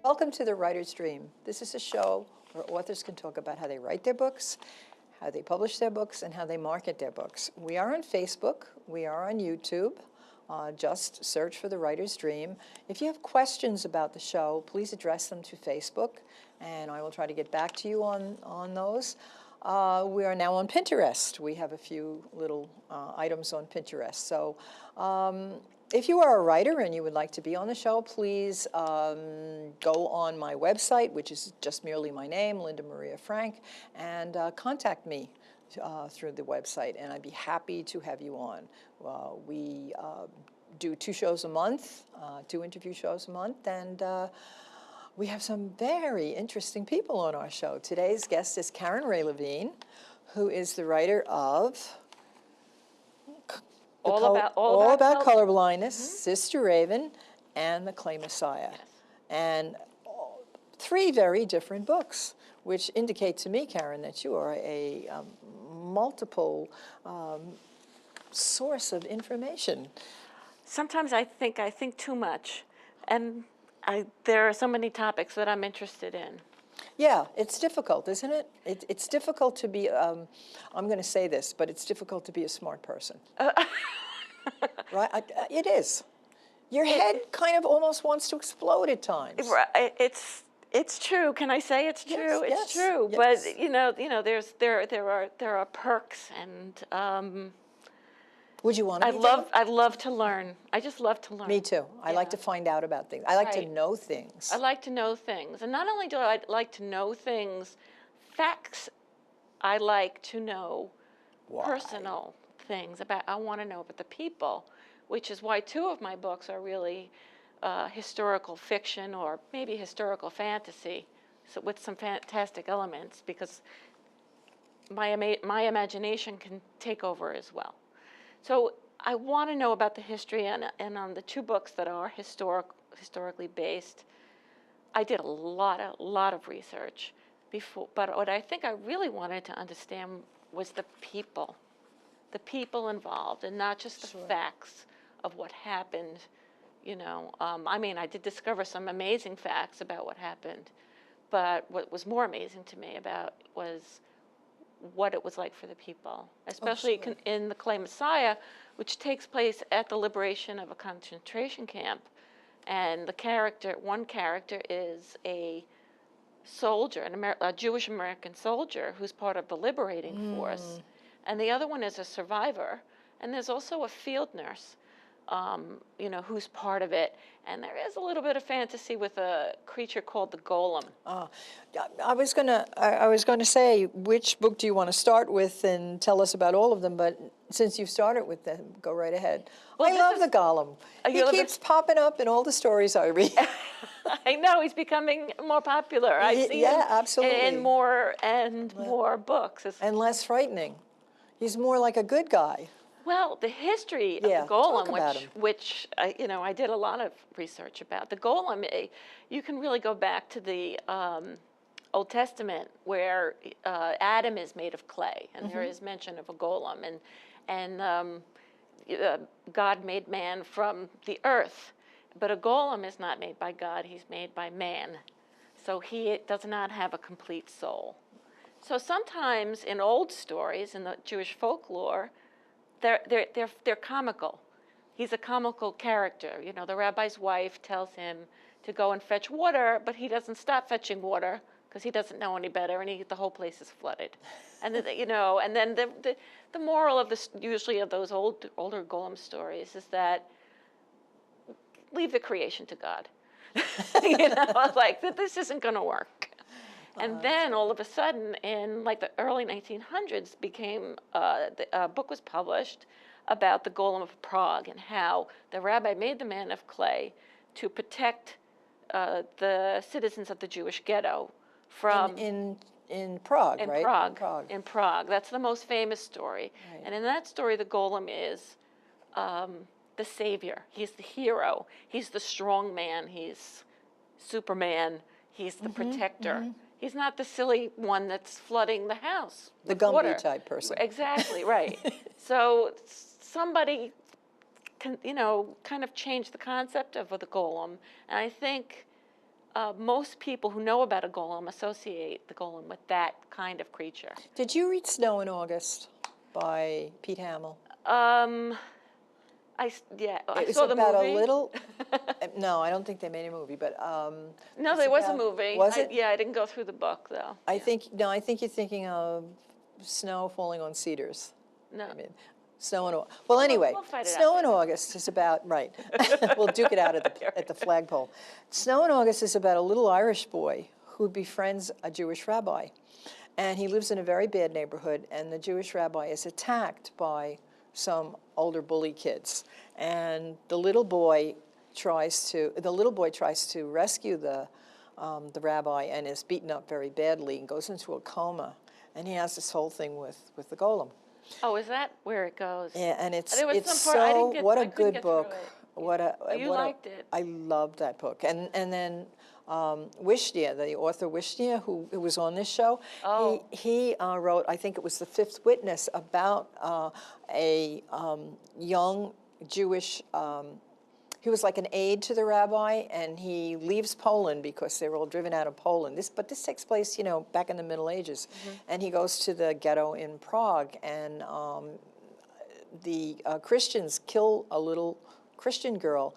Welcome to The Writer's Dream. This is a show where authors can talk about how they write their books, how they publish their books, and how they market their books. We are on Facebook. We are on YouTube. Just search for The Writer's Dream. If you have questions about the show, please address them to Facebook, and I will try to get back to you on those. We are now on Pinterest. We have a few little items on Pinterest. So if you are a writer and you would like to be on the show, please go on my website, which is just merely my name, Linda Maria Frank, and contact me through the website, and I'd be happy to have you on. We do 2 shows a month, 2 interview shows a month, and we have some very interesting people on our show. Today's guest is Karen Ray Levine, who is the writer of All About Colorblindness, Sister Raven, and The Clay Messiah. Yes. And 3 very different books, which indicate to me, Karen, that you are a multiple source of information. Sometimes I think too much, and there are so many topics that I'm interested in. Yeah, it's difficult, isn't it? It's difficult to be, I'm going to say this, but it's difficult to be a smart person. Right? It is. Your head kind of almost wants to explode at times. It's true. Can I say it's true? Yes, it's true. yes. But there are perks, and Would you want to? I love to learn. I just love to learn. Me too. I like to find out about things. I like to know things. I like to know things, and not only do I like to know things, facts. I like to know personal things about. I want to know about the people, which is why 2 of my books are really historical fiction or maybe historical fantasy, so with some fantastic elements, because my imagination can take over as well. So I want to know about the history, and on the 2 books that are historically based, I did a lot of research before. But what I think I really wanted to understand was the people involved, and not just the facts of what happened. You know, I mean, I did discover some amazing facts about what happened, but what was more amazing to me was what it was like for the people, especially in The Clay Messiah, which takes place at the liberation of a concentration camp. And one character is a soldier, a Jewish American soldier who's part of the liberating force. And the other one is a survivor. And there's also a field nurse, who's part of it. And there is a little bit of fantasy with a creature called the golem. I was gonna say, which book do you want to start with and tell us about all of them, but since you've started with them, go right ahead. Well, I love the golem. He keeps popping up in all the stories I read. I know, he's becoming more popular. I see him absolutely. in more books. And less frightening. He's more like a good guy. Well, the history of the golem, which I did a lot of research about. The golem, you can really go back to the Old Testament, where Adam is made of clay, and there is mention of a golem, and God made man from the earth, but a golem is not made by God; he's made by man, so he does not have a complete soul. So sometimes in old stories, in the Jewish folklore, they're comical. He's a comical character. You know, the rabbi's wife tells him to go and fetch water, but he doesn't stop fetching water because he doesn't know any better, and the whole place is flooded. And then the moral of usually of those older golem stories is that leave the creation to God. Like that this isn't going to work. And then all of a sudden, in like the early 1900s, a book was published about the Golem of Prague and how the rabbi made the man of clay to protect the citizens of the Jewish ghetto from in Prague, in right? Prague. In Prague. In Prague. That's the most famous story. Right. And in that story, the golem is the savior. He's the hero. He's the strong man. He's Superman. He's the protector. He's not the silly one that's flooding the house. The with Gumby water. type person. Exactly, right. So somebody can, kind of change the concept of the golem. And I think most people who know about a golem associate the golem with that kind of creature. Did you read Snow in August by Pete Hamill? I It was saw the about movie. a little. No, I don't think they made a movie, but No, it's there was a about- movie. Was it? Yeah, I didn't go through the book though. I think you're thinking of Snow Falling on Cedars. No. I mean, Snow in August. Well, anyway, we'll fight it out Snow in August is about right. We'll duke it out at the flagpole. Snow in August is about a little Irish boy who befriends a Jewish rabbi, and he lives in a very bad neighborhood. And the Jewish rabbi is attacked by some older bully kids, and the little boy tries to rescue the rabbi, and is beaten up very badly and goes into a coma, and he has this whole thing with the golem. Oh, is that where it goes? Yeah, and it's There was it's some part- I didn't so get- what I a couldn't good get through book. it. What a You what a- liked it. I loved that book, and then Wishnia, the author Wishnia, who was on this show, Oh. he wrote, I think it was The Fifth Witness, about a young Jewish. He was like an aide to the rabbi, and he leaves Poland because they were all driven out of Poland. But this takes place, back in the Middle Ages, and he goes to the ghetto in Prague, and the Christians kill a little Christian girl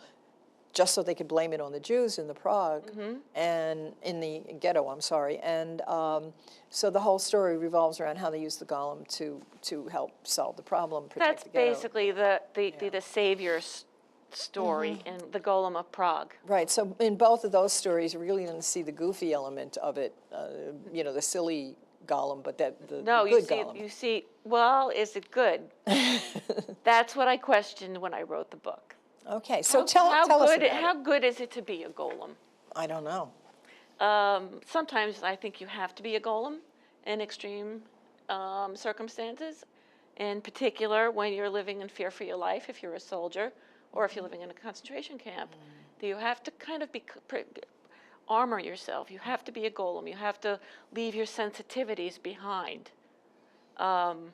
just so they could blame it on the Jews in the Prague, and in the ghetto, I'm sorry. And so the whole story revolves around how they use the golem to help solve the problem, protect That's the ghetto. basically the savior's story in the Golem of Prague. Right, so in both of those stories, you really didn't see the goofy element of it, the silly golem, but the No, good you golem. see, well, is it good? That's what I questioned when I wrote the book. Okay, so tell us about it. How good is it to be a golem? I don't know. Sometimes I think you have to be a golem in extreme circumstances. In particular, when you're living in fear for your life, if you're a soldier, or if you're living in a concentration camp, you have to kind of armor yourself. You have to be a golem. You have to leave your sensitivities behind. And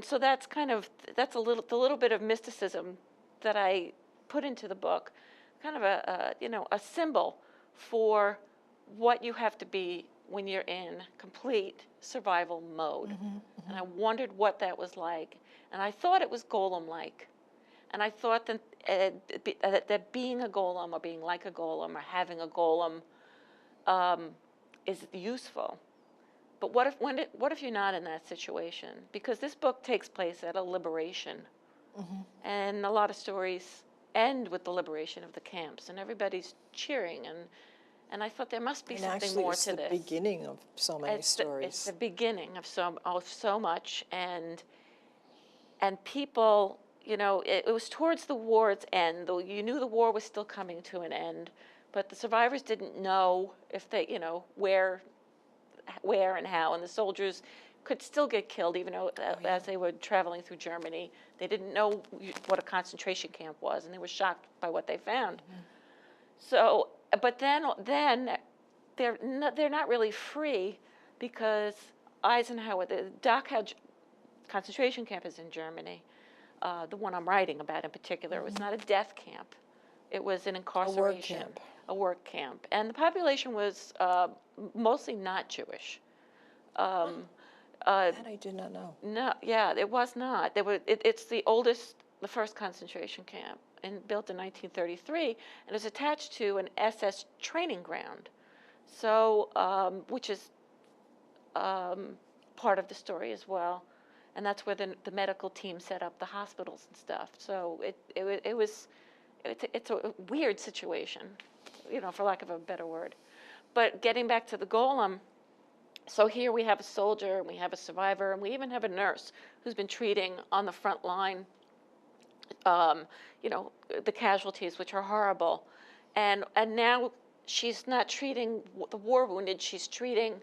so that's a little bit of mysticism that I put into the book, kind of a symbol for what you have to be when you're in complete survival mode. And I wondered what that was like, and I thought it was golem-like, and I thought that being a golem or being like a golem or having a golem is useful. But what if you're not in that situation? Because this book takes place at a liberation. And a lot of stories end with the liberation of the camps, and everybody's cheering, and I thought there must be something more to this. It's the beginning of so many stories. It's the beginning of so much, and people, it was towards the war's end, though you knew the war was still coming to an end, but the survivors didn't know if they, where and how, and the soldiers could still get killed, even though as they were traveling through Germany, they didn't know what a concentration camp was, and they were shocked by what they found. So, but then they're not really free, because Eisenhower, the Dachau concentration camp is in Germany. The one I'm writing about in particular was not a death camp; it was an incarceration, a work camp, and the population was mostly not Jewish. That I did not know. No, yeah, it was not. It's the first concentration camp, and built in 1933, and it was attached to an SS training ground, so which is part of the story as well, and that's where the medical team set up the hospitals and stuff. So it's a weird situation, for lack of a better word. But getting back to the golem, So here we have a soldier, and we have a survivor, and we even have a nurse who's been treating on the front line, um, the casualties, which are horrible. And now she's not treating the war wounded, she's treating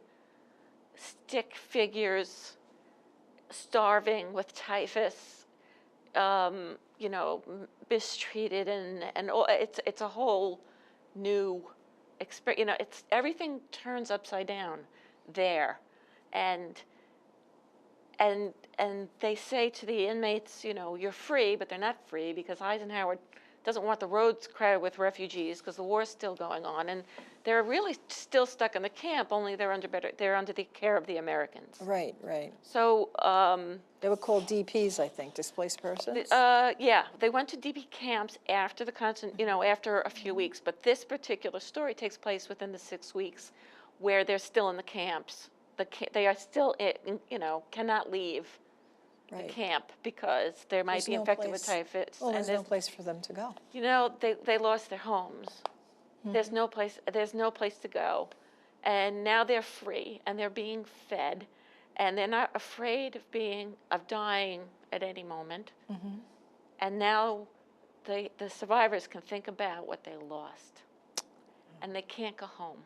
stick figures starving with typhus, mistreated, and it's a whole new experience. It's everything turns upside down there, and and they say to the inmates, you're free, but they're not free because Eisenhower doesn't want the roads crowded with refugees because the war's still going on, and they're really still stuck in the camp. Only they're under the care of the Americans. Right, right. So They were called DPs, I think, displaced persons? yeah, they went to DP camps after after a few weeks. But this particular story takes place within the 6 weeks, where they're still in the camps. They are still, cannot leave the camp because they might be infected with typhus. Well, there's no place for them to go. They lost their homes. Mm-hmm. There's no place to go, and now they're free and they're being fed, and they're not afraid of dying at any moment. Mm-hmm. And now the survivors can think about what they lost, and they can't go home.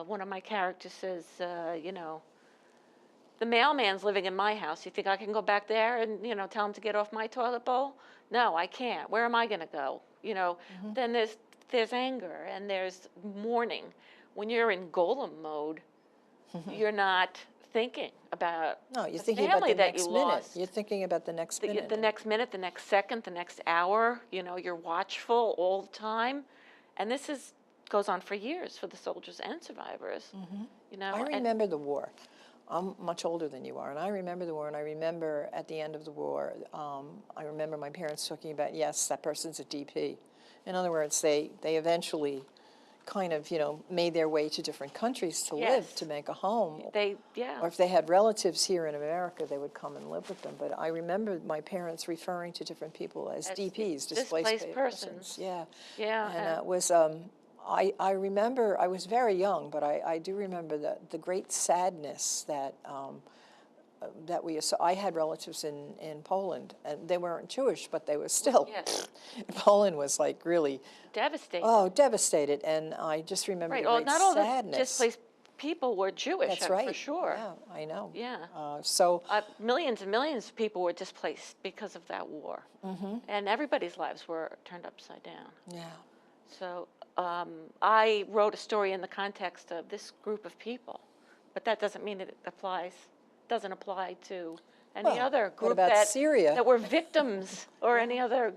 One of my characters says, the mailman's living in my house. You think I can go back there and, tell him to get off my toilet bowl? No, I can't. Where am I going to go? Mm-hmm. Then there's anger and there's mourning. When you're in golem mode, mm-hmm. you're not thinking about you're thinking about the next minute. You're thinking about the next minute. The next minute, the next second, the next hour. You're watchful all the time. And this goes on for years for the soldiers and survivors. Mm-hmm. I remember the war. I'm much older than you are, and I remember the war, and I remember at the end of the war, I remember my parents talking about, yes, that person's a DP. In other words, they eventually kind of, made their way to different countries to live, to make a home. Or if they had relatives here in America, they would come and live with them. But I remember my parents referring to different people as DPs, displaced persons. Yeah. Yeah. And it was... I remember, I was very young, but I do remember the great sadness that we saw. I had relatives in Poland, and they weren't Jewish, but they were still, Poland was like really... Devastated. Oh, devastated, and I just remember the great not all sadness. The displaced people were Jewish, That's right. For sure. Yeah, I know. Yeah. Millions and millions of people were displaced because of that war. Mm-hmm. And everybody's lives were turned upside down. Yeah. So... I wrote a story in the context of this group of people, but that doesn't mean it doesn't apply to any other group that were victims or any other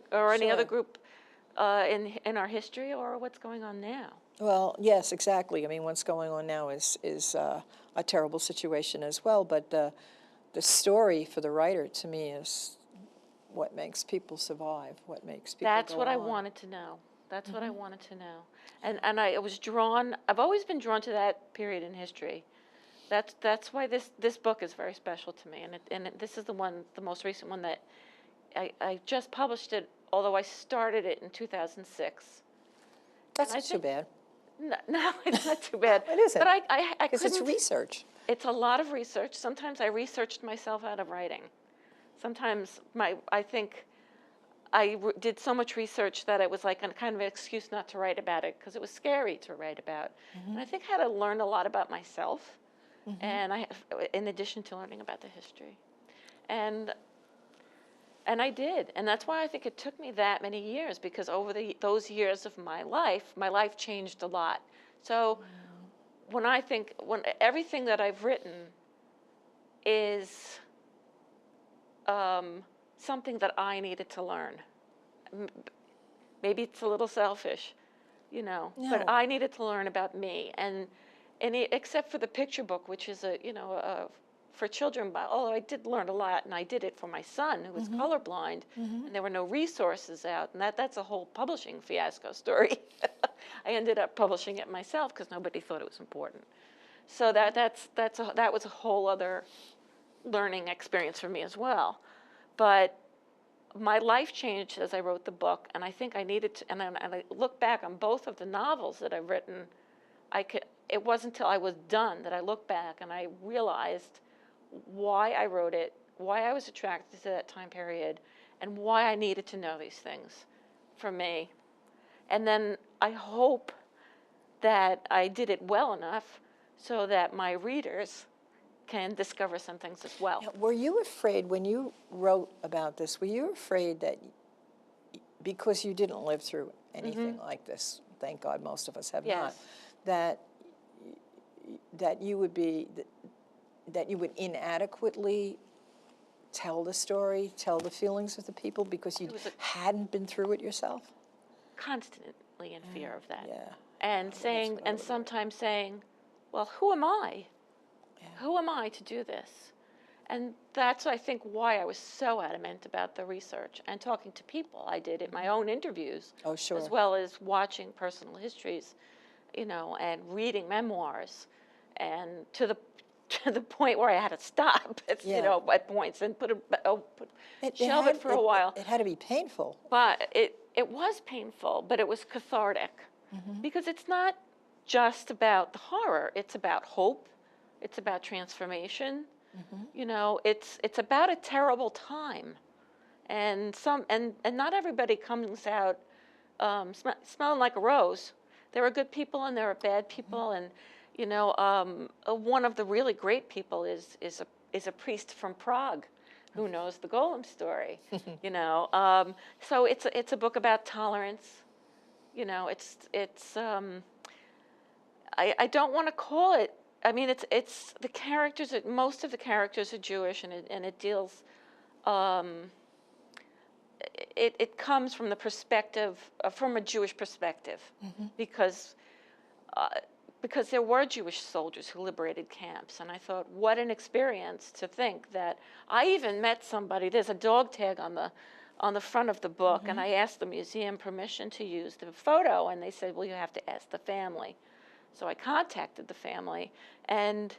group in our history or what's going on now. Well, yes, exactly. I mean, what's going on now is a terrible situation as well. But the story for the writer, to me, is what makes people survive. What makes people. That's what I wanted to know. That's what I wanted to know. And I was drawn, I've always been drawn to that period in history. That's why this book is very special to me. And this is the most recent one that I just published it, although I started it in 2006. That's not too bad. No, it's not too bad. It isn't. But I because it's research. It's a lot of research. Sometimes I researched myself out of writing. Sometimes I think I did so much research that it was like a kind of an excuse not to write about it because it was scary to write about. Mm-hmm. And I think I had to learn a lot about myself, mm-hmm. and in addition to learning about the history, and I did, and that's why I think it took me that many years, because over those years of my life changed a lot. So when everything that I've written is something that I needed to learn. Maybe it's a little selfish, No. but I needed to learn about me, and except for the picture book, which is for children. Although I did learn a lot, and I did it for my son who was mm-hmm. colorblind, mm-hmm. and there were no resources out, and that's a whole publishing fiasco story. I ended up publishing it myself because nobody thought it was important. So that was a whole other learning experience for me as well. But my life changed as I wrote the book, and I think I needed to, and I look back on both of the novels that I've written, it wasn't until I was done that I looked back and I realized why I wrote it, why I was attracted to that time period, and why I needed to know these things for me. And then I hope that I did it well enough so that my readers can discover some things as well. Now, were you afraid when you wrote about this, were you afraid that because you didn't live through anything like this, thank God most of us have not, Yes. that you would be, that you would inadequately tell the story, tell the feelings of the people because you hadn't been through it yourself? Constantly in fear of that. Yeah. And saying, and sometimes saying, well, who am I? Yeah. Who am I to do this? And that's, I think, why I was so adamant about the research and talking to people. I did in my own interviews, Oh, sure. as well as watching personal histories, you know, and reading memoirs, and to the point where I had to stop, you know, at points and shelve it for a while. It had to be painful. But it was painful, but it was cathartic, because it's not just about the horror. It's about hope. It's about transformation. You know, it's about a terrible time, and not everybody comes out smelling like a rose. There are good people and there are bad people, and you know, one of the really great people is a priest from Prague, who knows the Golem story. You know, so it's a book about tolerance. You know, I don't want to call it. I mean, it's the characters. Most of the characters are Jewish, and it deals. It comes from the perspective, from a Jewish perspective, because there were Jewish soldiers who liberated camps, and I thought, what an experience to think that I even met somebody. There's a dog tag on the front of the book, and I asked the museum permission to use the photo, and they said, well, you have to ask the family. So I contacted the family, and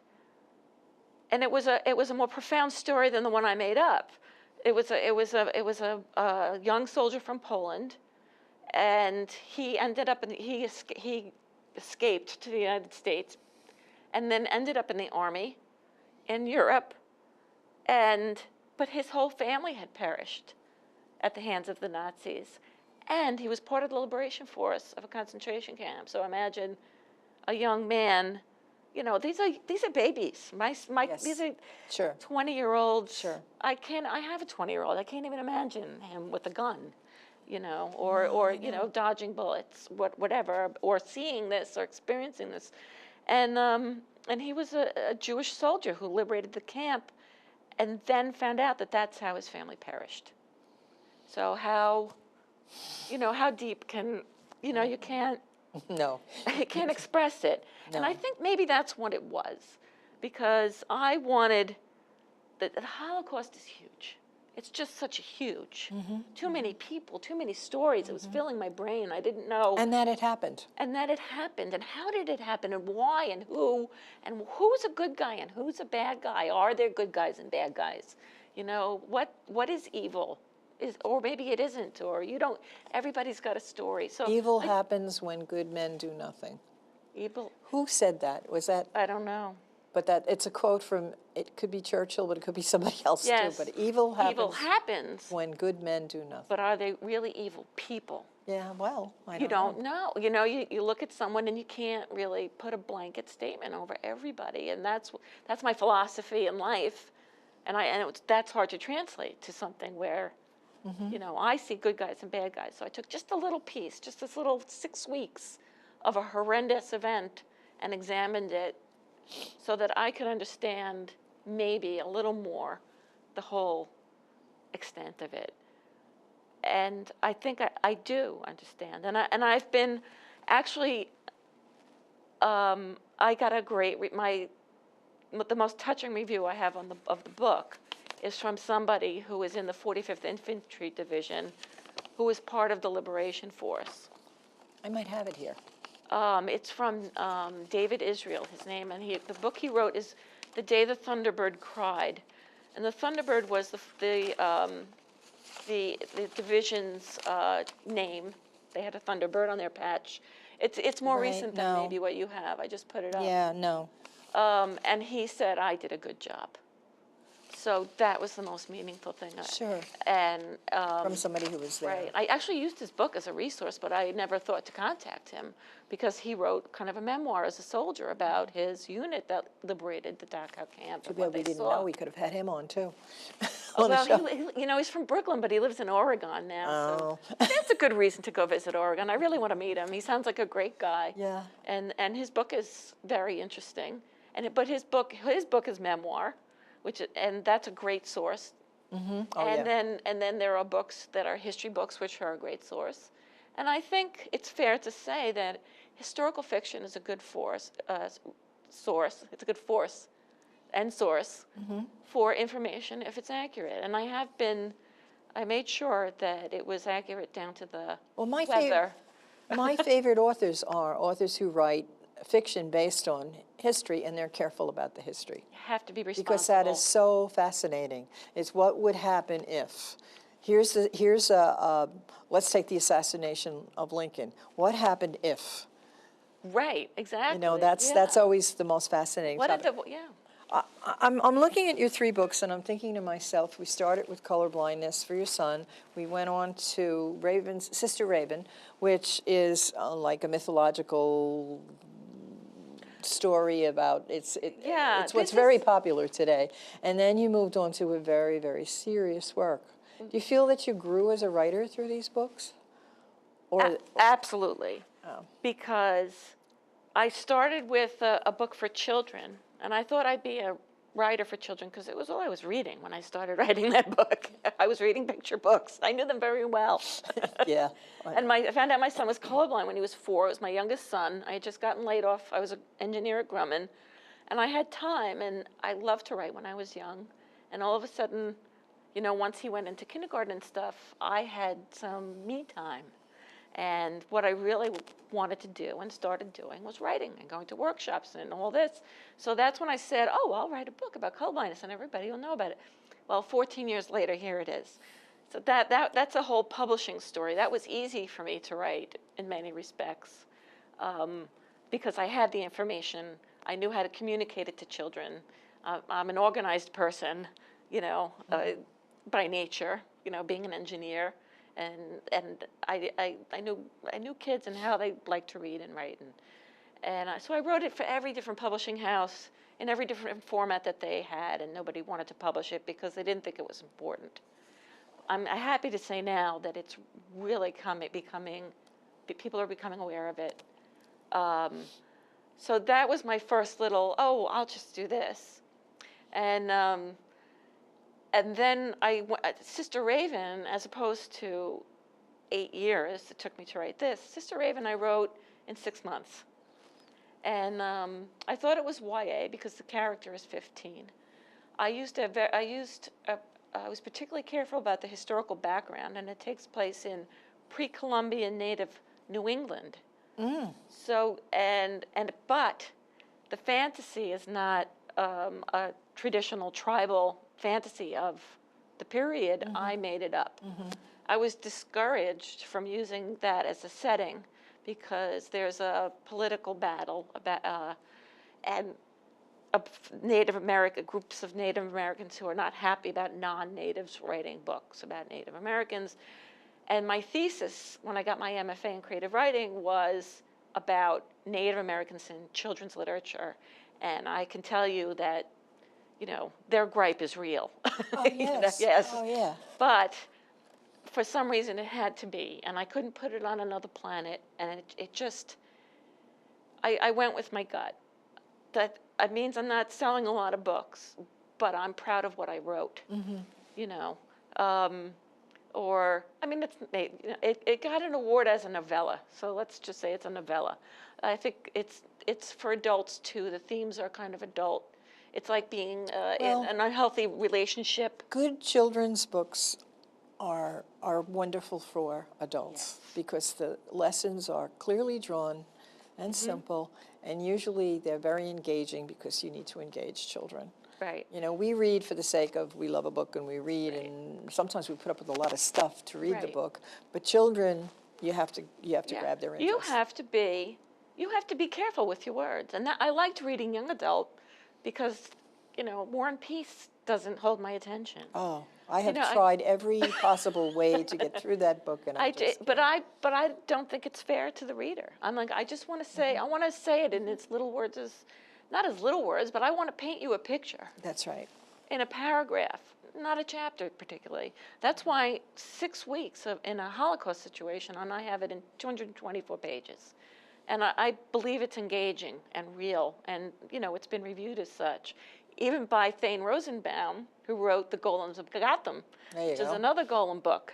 it was a more profound story than the one I made up. It was a young soldier from Poland, and he ended up he escaped to the United States, and then ended up in the army in Europe, but his whole family had perished at the hands of the Nazis, and he was part of the liberation force of a concentration camp. So imagine a young man, you know, these are babies. These are 20-year-olds. Sure. I have a 20-year-old. I can't even imagine him with a gun, you know, or you know, dodging bullets, whatever, or seeing this or experiencing this, and he was a Jewish soldier who liberated the camp, and then found out that that's how his family perished. So how deep can, you know, you can't. No. I can't express it. No. And I think maybe that's what it was, because I wanted, the Holocaust is huge. It's just such a huge, too many people, too many stories. It was filling my brain. I didn't know. And that it happened. And how did it happen, and why, and who's a good guy and who's a bad guy? Are there good guys and bad guys? You know, what is evil? Or maybe it isn't, or you don't. Everybody's got a story. So evil happens when good men do nothing. Evil. Who said that? Was that? I don't know. But it's a quote from. It could be Churchill, but it could be somebody else too. But evil happens when good men do nothing. But are they really evil people? Yeah. Well, you don't know. You know, you look at someone and you can't really put a blanket statement over everybody, and that's my philosophy in life, and that's hard to translate to something where. You know, I see good guys and bad guys. So I took just a little piece, just this little 6 weeks of a horrendous event, and examined it so that I could understand maybe a little more the whole extent of it. And I think I do understand. And I've been actually, I got a great, the most touching review I have of the book is from somebody who was in the 45th Infantry Division, who was part of the Liberation Force. I might have it here. It's from David Israel, his name, and the book he wrote is The Day the Thunderbird Cried. And the Thunderbird was the division's name. They had a Thunderbird on their patch. It's more Right, recent than no. maybe what you have. I just put it up. Yeah, no. And he said I did a good job. So that was the most meaningful thing. Sure. And From somebody who was there. right, I actually used his book as a resource, but I never thought to contact him because he wrote kind of a memoir as a soldier about his unit that liberated the Dachau camp Too and bad what we they didn't saw. know. We could have had him on, too. Oh, On the well, show. you know, he's from Brooklyn, but he lives in Oregon now. Oh. So that's a good reason to go visit Oregon. I really want to meet him. He sounds like a great guy. Yeah. And his book is very interesting. But his book is memoir, and that's a great source. Oh, And yeah. then there are books that are history books, which are a great source. And I think it's fair to say that historical fiction is a good source. It's a good force and source for information if it's accurate. And I made sure that it was accurate down to the Well, my weather. My favorite authors are authors who write fiction based on history, and they're careful about the history. You have to be responsible. Because that is so fascinating. It's what would happen if. Here's let's take the assassination of Lincoln. What happened if? Right, exactly. You know, that's always the most fascinating topic. I'm looking at your 3 books, and I'm thinking to myself, we started with Color Blindness for your son. We went on to Sister Raven, which is like a mythological story about, it's what's very popular today. And then you moved on to a very, very serious work. Do you feel that you grew as a writer through these books? Absolutely. Oh. Because I started with a book for children, and I thought I'd be a writer for children because it was all I was reading when I started writing that book. I was reading picture books. I knew them very well. Yeah. And I found out my son was colorblind when he was 4. It was my youngest son. I had just gotten laid off. I was an engineer at Grumman, and I had time, and I loved to write when I was young. And all of a sudden, you know, once he went into kindergarten and stuff, I had some me time. And what I really wanted to do and started doing was writing and going to workshops and all this. So that's when I said, oh, I'll write a book about colorblindness and everybody will know about it. Well, 14 years later, here it is. So that's a whole publishing story. That was easy for me to write in many respects because I had the information. I knew how to communicate it to children. I'm an organized person, you know, by nature, you know, being an engineer. And I knew kids and how they like to read and write, so I wrote it for every different publishing house in every different format that they had, and nobody wanted to publish it because they didn't think it was important. I'm happy to say now that it's really people are becoming aware of it. So that was my first little, I'll just do this, and then Sister Raven, as opposed to 8 years it took me to write this, Sister Raven I wrote in 6 months. And I thought it was YA because the character is 15. I was particularly careful about the historical background, and it takes place in pre-Columbian native New England. So, but the fantasy is not a traditional tribal fantasy of the period. I made it up. I was discouraged from using that as a setting because there's a political battle about and groups of Native Americans who are not happy about non-natives writing books about Native Americans. And my thesis, when I got my MFA in creative writing, was about Native Americans in children's literature. And I can tell you that, you know, their gripe is real. Oh, yes. You know, yes. Oh, yeah. But for some reason it had to be, and I couldn't put it on another planet, and it just, I went with my gut. That it means I'm not selling a lot of books, but I'm proud of what I wrote, you know. It got an award as a novella, so let's just say it's a novella. I think it's for adults too. The themes are kind of adult. It's like being in an unhealthy relationship. Good children's books are wonderful for adults because the lessons are clearly drawn and simple, and usually they're very engaging because you need to engage children. Right. You know, we read for the sake of, we love a book and we read, and sometimes we put up with a lot of stuff to read the book, but children, You have to Yeah. grab their You interest. you have to be careful with your words. And that, I liked reading young adult because, War and Peace doesn't hold my attention. Oh, I have know, I- tried every possible way to get through that book, and I just but can't. I don't think it's fair to the reader. I'm like, I just want to say, I want to say it in its little words, not as little words, but I want to paint you a picture That's right. in a paragraph, not a chapter particularly. That's why 6 weeks in a Holocaust situation, and I have it in 224 pages. And I believe it's engaging and real, and it's been reviewed as such, even by Thane Rosenbaum, who wrote The Golems of Gotham, There you which is go. another Golem book.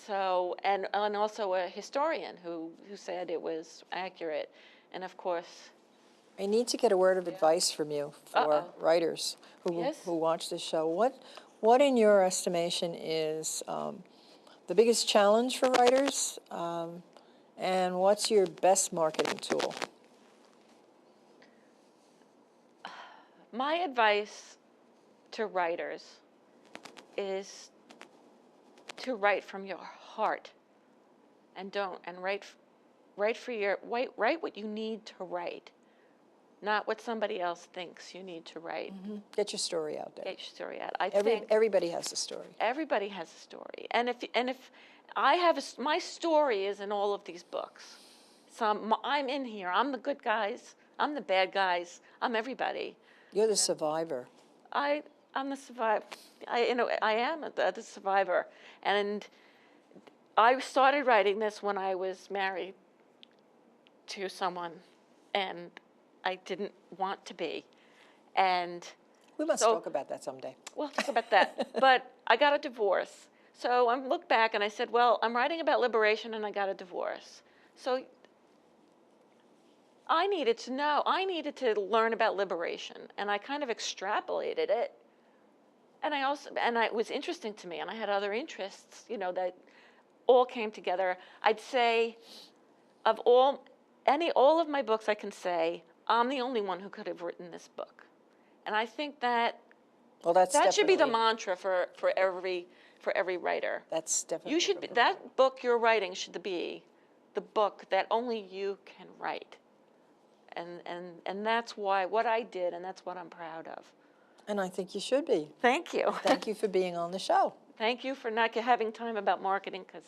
So, and also a historian who said it was accurate, and of course, I need to get a word of advice from you for Uh-oh. writers Yes? who watch this show. What in your estimation is the biggest challenge for writers, and what's your best marketing tool? my advice to writers is to write from your heart, and write what you need to write, not what somebody else thinks you need to write. Get your story out there. Get your story out. I think Everybody has a story. everybody has a story, and if I have my story is in all of these books. I'm in here. I'm the good guys. I'm the bad guys. I'm everybody. You're the survivor. I'm the survivor. I am the survivor, and I started writing this when I was married to someone, and I didn't want to be, and We must So- talk about that someday. we'll talk about that. But I got a divorce. So I looked back and I said, well, I'm writing about liberation and I got a divorce. So I needed to learn about liberation. And I kind of extrapolated it. And it was interesting to me. And I had other interests, that all came together. I'd say of all of my books, I can say, I'm the only one who could have written this book. And I think that Well, that's that should be the definitely- mantra for every writer. That's definitely. You should be, that book you're writing should be the book that only you can write. And that's what I did, and that's what I'm proud of. And I think you should be. Thank you. Thank you for being on the show. Thank you for not having time about marketing, because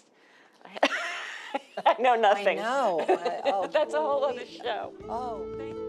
I know nothing. I know. That's a whole other show. Oh. Thank you.